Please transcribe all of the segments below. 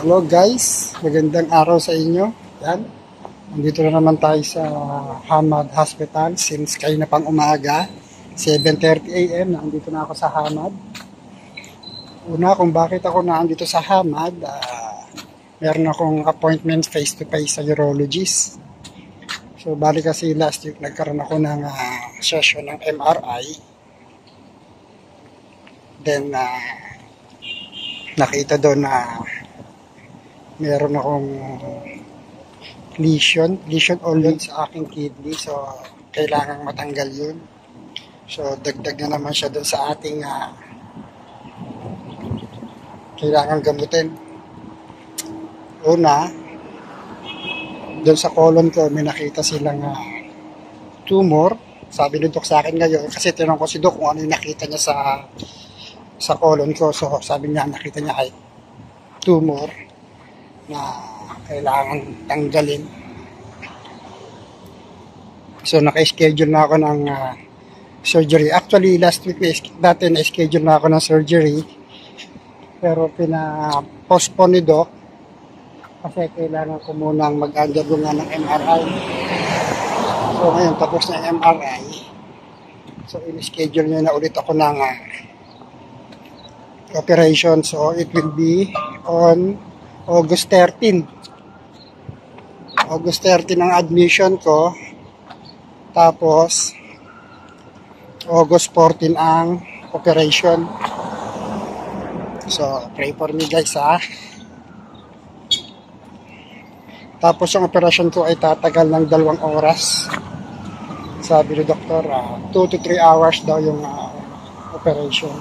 Hello guys, magandang araw sa inyo. Yan, nandito na naman tayo sa Hamad Hospital since kayo na pang umaga, 7:30 AM, nandito na ako sa Hamad. Una, kung bakit ako nandito sa Hamad, meron akong appointment face-to-face sa urologist. So, bali kasi last week nagkaroon ako ng session ng MRI. Then, nakita doon na meron akong lesion ulit sa aking kidney. So, kailangang matanggal yun. So, dagdag na naman siya doon sa ating kailangang gamutin. Una, doon sa colon ko, may nakita silang tumor. Sabi ni Doc sa akin ngayon, kasi tinanong ko si Doc kung ano yung nakita niya sa colon ko. So, sabi niya, nakita niya ay tumor na kailangan tanggalin. So, naka-schedule na ako ng surgery. Actually, last week dati na-schedule na ako ng surgery. Pero pina-postpone ni Doc kasi kailangan ko munang mag-undergo nga ng MRI. So, ngayon, tapos na yung MRI. So, in-schedule niya na ulit ako ng operation. So, it will be on August 13. August 13 ang admission ko. Tapos, August 14 ang operation. So, pray for me guys Tapos, yung operation ko ay tatagal ng 2 oras. Sabi ni doktor, 2 to 3 hours daw yung operation.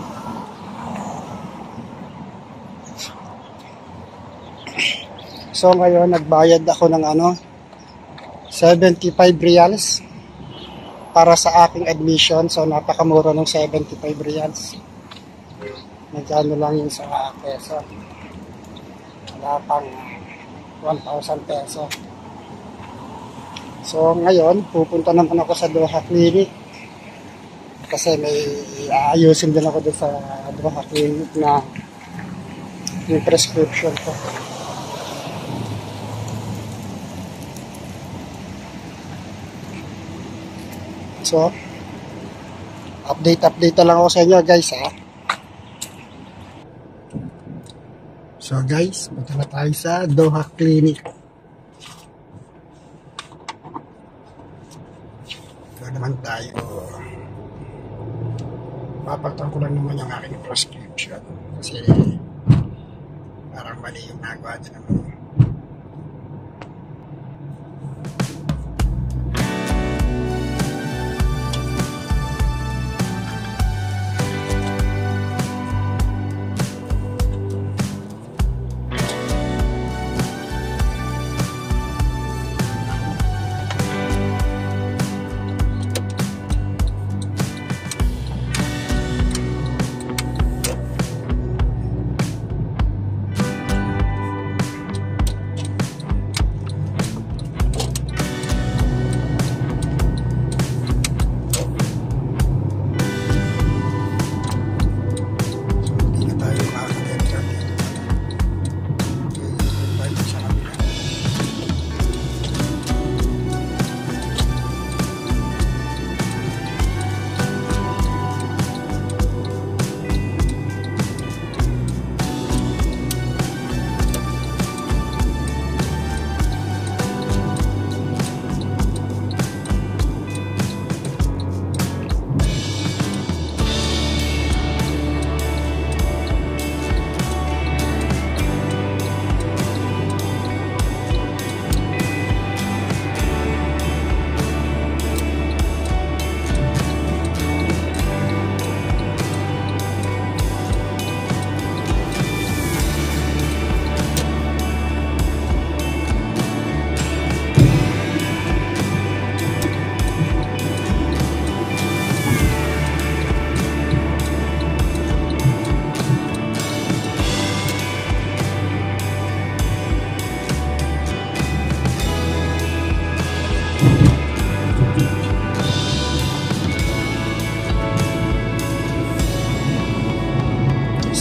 So ngayon, nagbayad ako ng 75 reals para sa aking admission. So napakamura ng 75 reals. Magkano lang yun sa peso. Wala pang 1,000 peso. So ngayon, pupunta naman ako sa Doha Clinic. Kasi may aayusin din ako doon sa Doha Clinic na yung prescription ko. So, update lang ako sa inyo guys So guys, punta na tayo sa Doha Clinic. Ito naman tayo. Papagtan ko lang naman yung aking prescription. Kasi parang mali yung nagawa din naman.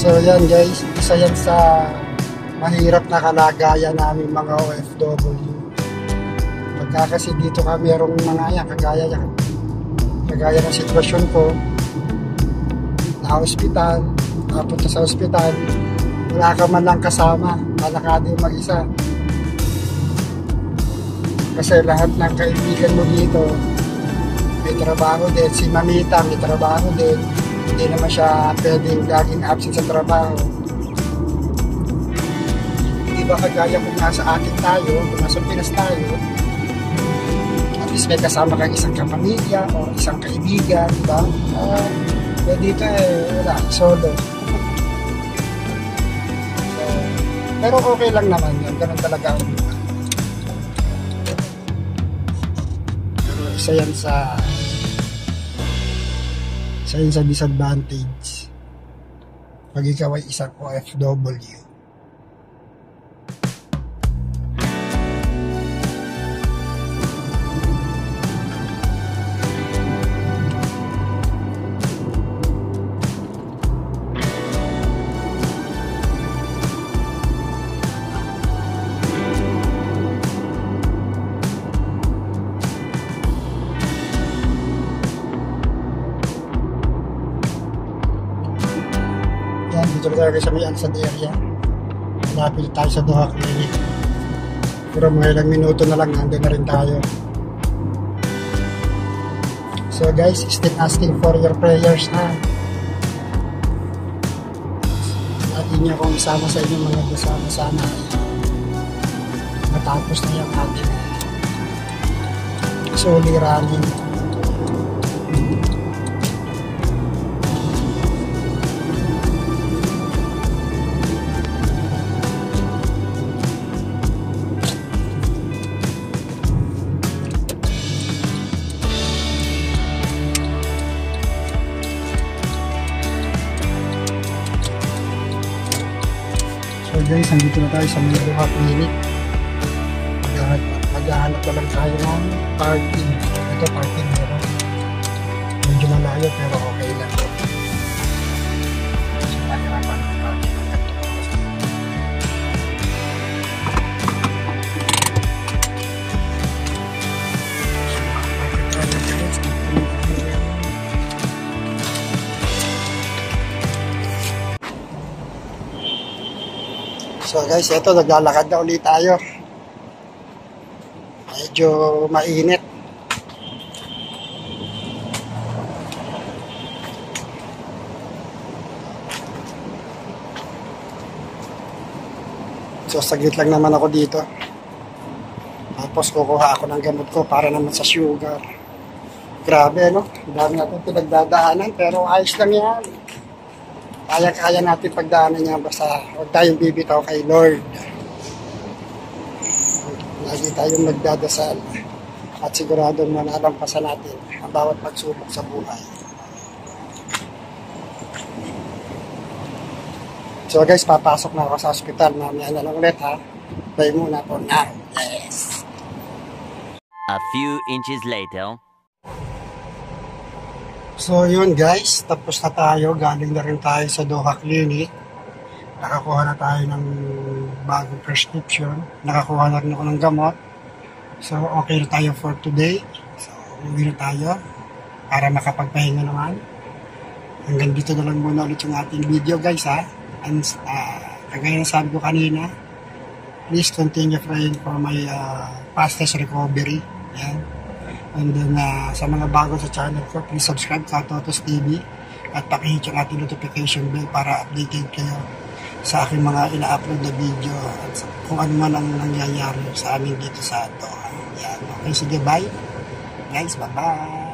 So yan guys, isa yan sa mahirap na kalagayan namin mga OFW. Pagka kasi dito ka merong mga yan, kagaya ng sitwasyon ko, na hospital, napunta sa hospital, wala ka man lang kasama, malakado yung mag-isa. Kasi lahat ng kaibigan mo dito, may trabaho din. Si Mamita, may trabaho din. Hindi naman siya pwedeng laging absent sa trabaho. Hindi ba kagaya kung nasa atin tayo, kung nasa Pinas tayo, at least may kasama kang isang kapamilya o isang kaibigan, diba? Dito wala, solo. So, pero okay lang naman yun, ganun talaga ang buhay. Pero isa yan sa disadvantage pag ikaw ay isang OFW. Dito na tayo sa may Alsad area. Malapit tayo sa Doha Clinic. Pero mga ilang minuto na lang, nandun na rin tayo. So guys, still asking for your prayers na. Natin niyo kung isama sa inyong mga kasama sana matapos na yung ating suliranin. So guys, nandito na tayo sa Doha Clinic. Maghahanap na lang tayo ng parking. Ito parking meron. Medyo malayo pero okay lang. So mahirapan ng parking. So guys, ito naglalakad na ulit tayo. Medyo mainit. So saglit lang naman ako dito. Tapos kukuha ako ng gamot ko para naman sa sugar. Grabe, no? Dami natin pinagdadaanan pero ayos lang yan. Kaya natin pagdaanan niya, basta huwag tayong bibitaw kay Lord. Lagi tayong magdadasal at siguradong manalampasan natin ang bawat pagsubok sa buhay. So guys, papasok na ako sa hospital. Mamaya na lang ulit ha. Bye muna po now. Yes! A few inches later. So yun guys, tapos na tayo. Galing na rin tayo sa Doha Clinic. Nakakuha na tayo ng bagong prescription. Nakakuha na rin ako ng gamot. So okay na tayo for today. So uwi na tayo para makapagpahinga naman. Hanggang dito na lang muna ulit yung ating video guys ha. And kagaya na sabi ko kanina, please continue praying for my fastest recovery. Yan. And then sa mga bago sa channel ko, please subscribe sa Totos TV at pakihit yung ating notification bell para updated kayo sa aking mga ina-upload na video at kung ano man ang nangyayari sa amin dito sa Doha. Yan. Okay, sige, bye. Guys, bye-bye.